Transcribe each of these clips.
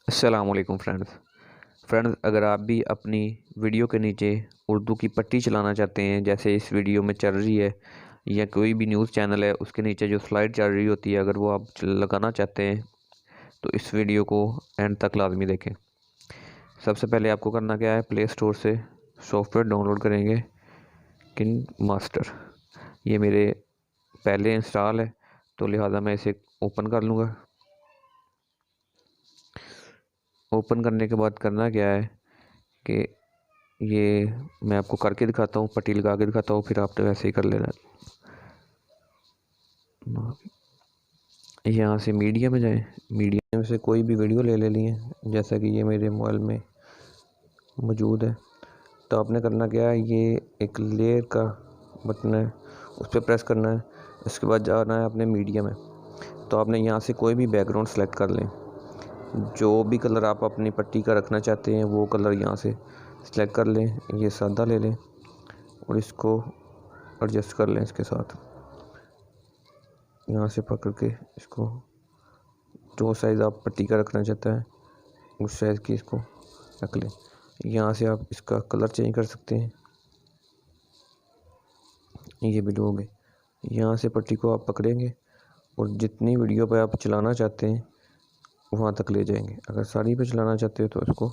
अस्सलाम वालेकुम फ्रेंड्स, अगर आप भी अपनी वीडियो के नीचे उर्दू की पट्टी चलाना चाहते हैं, जैसे इस वीडियो में चल रही है, या कोई भी न्यूज़ चैनल है उसके नीचे जो स्लाइड चल रही होती है, अगर वो आप लगाना चाहते हैं तो इस वीडियो को एंड तक लाजमी देखें। सबसे पहले आपको करना क्या है, प्ले स्टोर से सॉफ्टवेयर डाउनलोड करेंगे किन मास्टर। ये मेरे पहले इंस्टॉल है तो लिहाजा मैं इसे ओपन कर लूँगा। ओपन करने के बाद करना क्या है कि ये मैं आपको करके दिखाता हूँ, पट्टी लगा के दिखाता हूँ, फिर आपने वैसे ही कर लेना है। यहाँ से मीडिया में जाएं, मीडिया में से कोई भी वीडियो ले लिए, जैसा कि ये मेरे मोबाइल में मौजूद है। तो आपने करना क्या है, ये एक लेयर का बटन है, उस पर प्रेस करना है। इसके बाद जाना है अपने मीडिया में। तो आपने यहाँ से कोई भी बैकग्राउंड सेलेक्ट कर लें, जो भी कलर आप अपनी पट्टी का रखना चाहते हैं वो कलर यहाँ से सेलेक्ट कर लें। ये सादा ले लें और इसको एडजस्ट कर लें इसके साथ। यहाँ से पकड़ के इसको जो साइज़ आप पट्टी का रखना चाहते हैं उस साइज़ की इसको रख लें। यहाँ से आप इसका कलर चेंज कर सकते हैं। ये वीडियो हो गई। यहाँ से पट्टी को आप पकड़ेंगे और जितनी वीडियो पे आप चलाना चाहते हैं वहाँ तक ले जाएंगे। अगर सारी पे चलाना चाहते हो तो इसको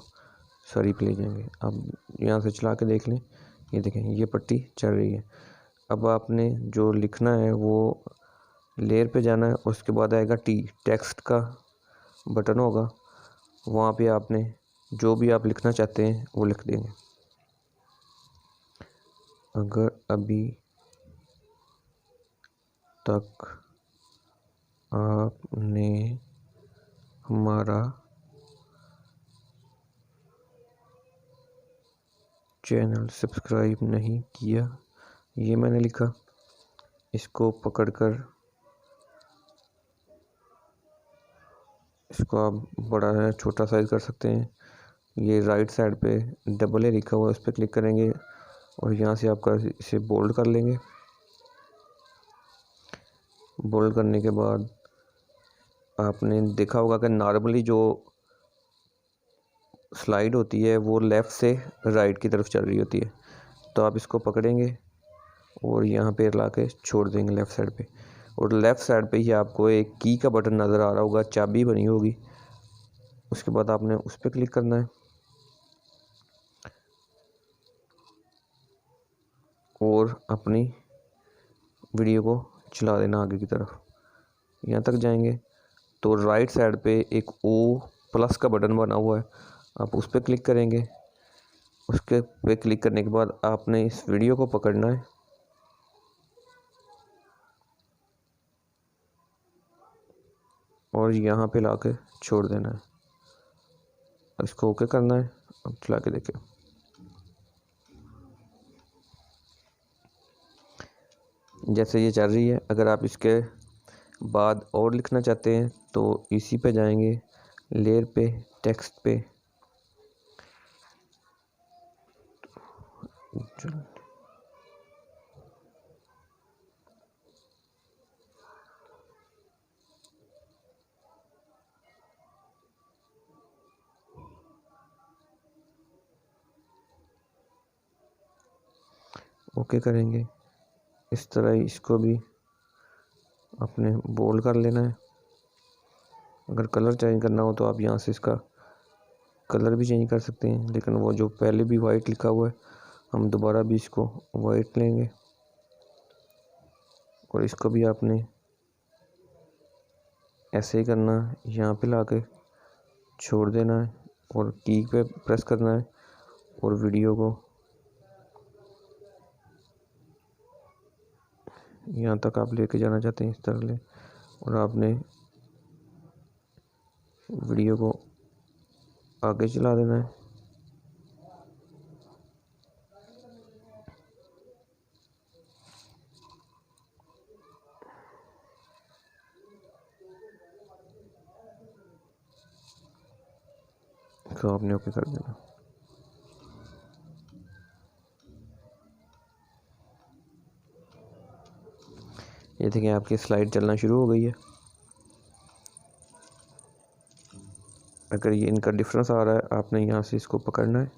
सारी पे ले जाएंगे। आप यहाँ से चला के देख लें, ये देखें ये पट्टी चल रही है। अब आपने जो लिखना है वो लेयर पे जाना है, उसके बाद आएगा टेक्स्ट का बटन होगा, वहाँ पे आपने जो भी आप लिखना चाहते हैं वो लिख देंगे। अगर अभी तक आपने हमारा चैनल सब्सक्राइब नहीं किया, ये मैंने लिखा। इसको पकड़कर इसको आप बड़ा है छोटा साइज कर सकते हैं। ये राइट साइड पे डबल ए लिखा हुआ है, उस पर क्लिक करेंगे और यहाँ से आपका इसे बोल्ड कर लेंगे। बोल्ड करने के बाद आपने देखा होगा कि नॉर्मली जो स्लाइड होती है वो लेफ़्ट से राइट की तरफ चल रही होती है। तो आप इसको पकड़ेंगे और यहाँ पे ला के छोड़ देंगे लेफ़्ट साइड पे, और लेफ़्ट साइड पे ही आपको एक की का बटन नज़र आ रहा होगा, चाबी बनी होगी। उसके बाद आपने उस पर क्लिक करना है और अपनी वीडियो को चला देना आगे की तरफ। यहाँ तक जाएंगे तो राइट साइड पे एक ओ प्लस का बटन बना हुआ है, आप उस पर क्लिक करेंगे। उसके पे क्लिक करने के बाद आपने इस वीडियो को पकड़ना है और यहाँ पे ला के छोड़ देना है। इसको ओके करना है। अब चला के देखें, जैसे ये चल रही है। अगर आप इसके बाद और लिखना चाहते हैं तो इसी पे जाएंगे, लेयर पे, टेक्स्ट पे, ओके करेंगे। इस तरह ही इसको भी अपने बोल्ड कर लेना है। अगर कलर चेंज करना हो तो आप यहाँ से इसका कलर भी चेंज कर सकते हैं, लेकिन वो जो पहले भी वाइट लिखा हुआ है हम दोबारा भी इसको वाइट लेंगे और इसको भी आपने ऐसे ही करना है। यहाँ पे ला के छोड़ देना है और की पे प्रेस करना है और वीडियो को यहाँ तक आप लेके जाना चाहते हैं इस तरह ले, और आपने वीडियो को आगे चला देना है। तो आपने ओके कर देना। ये देखिए आपकी स्लाइड चलना शुरू हो गई है। अगर ये इनका डिफरेंस आ रहा है, आपने यहाँ से इसको पकड़ना है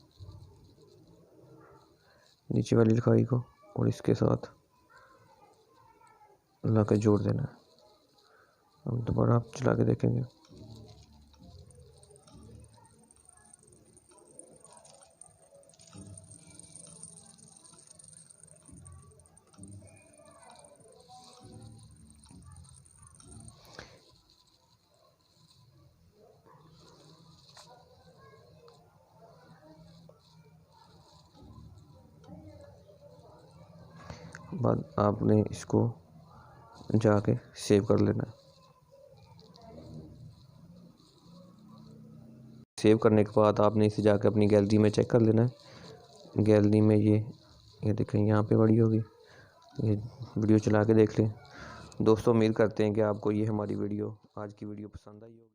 नीचे वाली लिखाई को और इसके साथ ला के जोड़ देना है। हम दोबारा आप चला के देखेंगे। बाद आपने इसको जाके सेव कर लेना है। सेव करने के बाद आपने इसे जाके अपनी गैलरी में चेक कर लेना है। गैलरी में ये देखें, यहाँ पे बड़ी होगी, ये वीडियो चला के देख लें। दोस्तों, उम्मीद करते हैं कि आपको ये हमारी वीडियो, आज की वीडियो पसंद आई होगी।